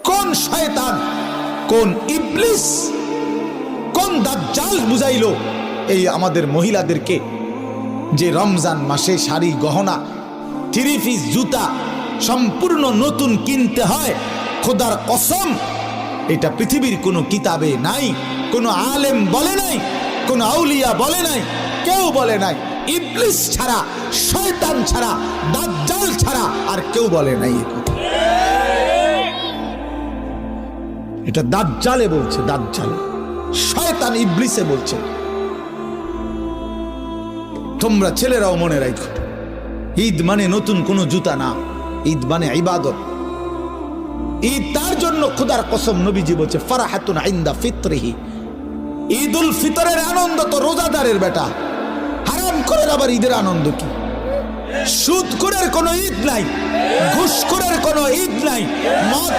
কোন শয়তান, কোন ইবলিস, কোন দাজ্জাল বুঝাইলো এই আমাদের মহিলাদেরকে যে রমজান মাসে শাড়ি গহনা 3 পিস জুতা সম্পূর্ণ নতুন কিনতে হয়? খোদার কসম, এটা পৃথিবীর কোনো কিতাবে নাই, কোনো আলেম বলে নাই, কোনো আউলিয়া বলে নাই, কেউ বলে নাই। ইবলিস ছাড়া, শয়তান ছাড়া, দাজ্জাল ছাড়া আর কেউ বলে নাই। এটা দাজ্জালে বলছে, দাজ্জাল, শয়তান ইবলিসে বলছে। তোমরা ছেলেরাও মনে রাখো, ঈদ মানে নতুন কোনো জুতা না, ঈদ মানে ইবাদত। ঈদ তার জন্য খোদার কসম নবীজি বলছে ফারাহাতুন ইনদা ফিতরিহি, ঈদুল ফিতরের আনন্দ তো রোজাদারের বেটা, হারাম করে আবার ঈদের আনন্দ কি? সুদ করের কোনো ঈদ নাই, ঘুষখোরের কোনো ঈদ নাই, মদ